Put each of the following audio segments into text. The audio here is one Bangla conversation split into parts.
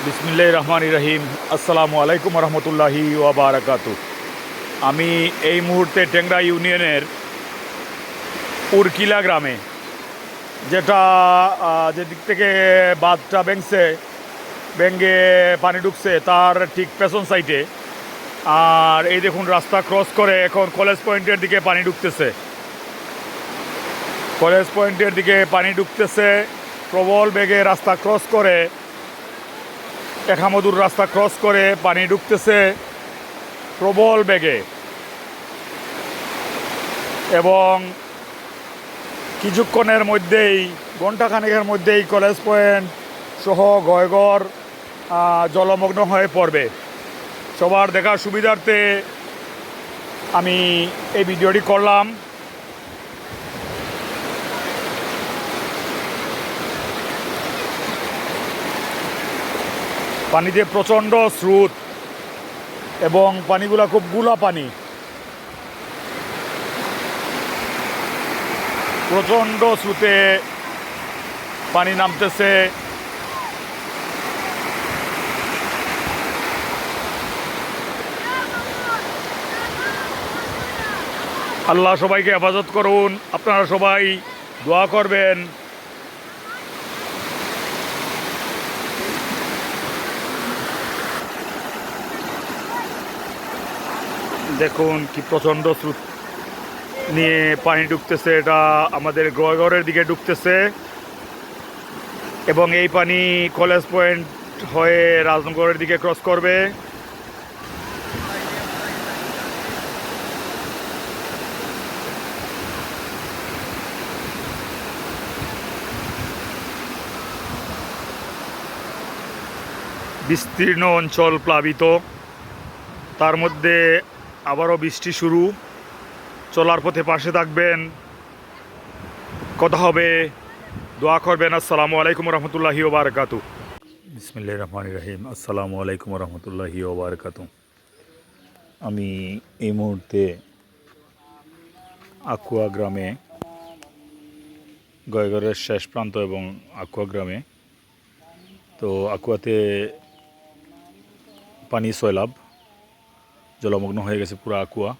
বিসমিল্লাহির রহমানির রহিম। আসসালামু আলাইকুম রহমতুল্লাহি ওয়া বারাকাতু। আমি এই মুহূর্তে টেংরা ইউনিয়নের উরকিলা গ্রামে, যেটা যেদিক থেকে বাঁধটা ভেঙে পানি ঢুকছে তার ঠিক পেছন সাইডে। আর এই দেখুন, রাস্তা ক্রস করে এখন কলেজ পয়েন্টের দিকে পানি ঢুকতেছে। কলেজ পয়েন্টের দিকে পানি ঢুকতেছে প্রবল বেগে। রাস্তা ক্রস করে, একামদুর রাস্তা ক্রস করে পানি ঢুকতেছে প্রবল বেগে, এবং কিছুক্ষণের মধ্যেই, ঘণ্টাখানেকের মধ্যেই কলেজ পয়েন্ট সহ গয়গর জলমগ্ন হয়ে পড়বে। সবার দেখার সুবিধার্থে আমি এই ভিডিওটি করলাম। পানিতে প্রচণ্ড স্রোত এবং পানিগুলা খুব গুলা পানি। প্রচণ্ড স্রোতে পানি নামতেছে। আল্লাহ সবাইকে হেফাজত করুন। আপনারা সবাই দোয়া করবেন। দেখুন কি প্রচণ্ড স্রোত নিয়ে পানি ঢুকতেছে। এটা আমাদের গয়গরের দিকে ঢুকতেছে, এবং এই পানি কলেজ পয়েন্ট হয়ে রাজনগরের দিকে ক্রস করবে। বিস্তীর্ণ অঞ্চল প্লাবিত, তার মধ্যে আবারও বৃষ্টি শুরু। চলার পথে পাশে থাকবেন, কথা হবে, দোয়া করবেন। আসসালামু আলাইকুম রহমতুল্লাহি ওয়া বারাকাতু। বিসমিল্লাহির রহমানির রহিম। আসসালামু আলাইকুম রহমতুল্লাহি ওয়া বারাকাতু। আমি এই মুহূর্তে আকুয়া গ্রামে, গয়গরের শেষ প্রান্ত এবং আকুয়া গ্রামে। তো আকুয়াতে পানি সয়লাব, জলমগ্ন হয়ে গেছে পুরো আকুয়া।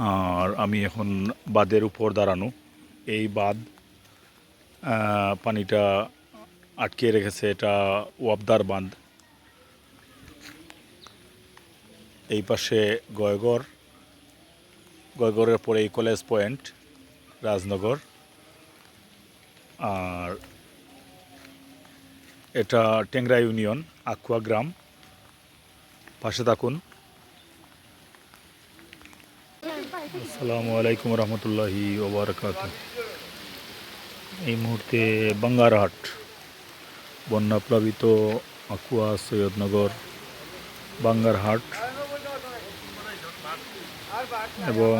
আর আমি এখন বাঁধের উপর দাঁড়ানো। এই বাঁধ পানিটা আটকে রেখেছে। এটা ওয়াবদার বাঁধ। এই পাশে গয়গরের পরে এই কলেজ পয়েন্ট, রাজনগর। আর এটা টেংরা ইউনিয়ন, আকুয়া গ্রাম। পাশে থাকুন। আসসালামু আলাইকুম রহমতুল্লাহি ওয়া বারাকাতু। এই মুহূর্তে বাঙ্গারহাট, বন্যাপ্লাবিত আকুয়া, সৈয়দনগর, বাঙ্গারহাট, এবং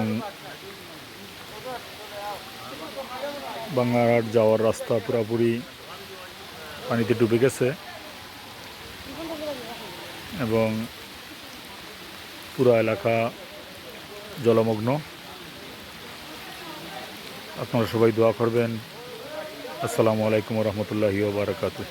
বাঙ্গারহাট যাওয়ার রাস্তা পুরোপুরি পানিতে ডুবে গেছে, এবং পুরো এলাকা জলমগ্ন। আপনারা সবাই দোয়া করবেন। আসসালামু আলাইকুম রহমতুল্লাহি ওয়া বারাকাতু।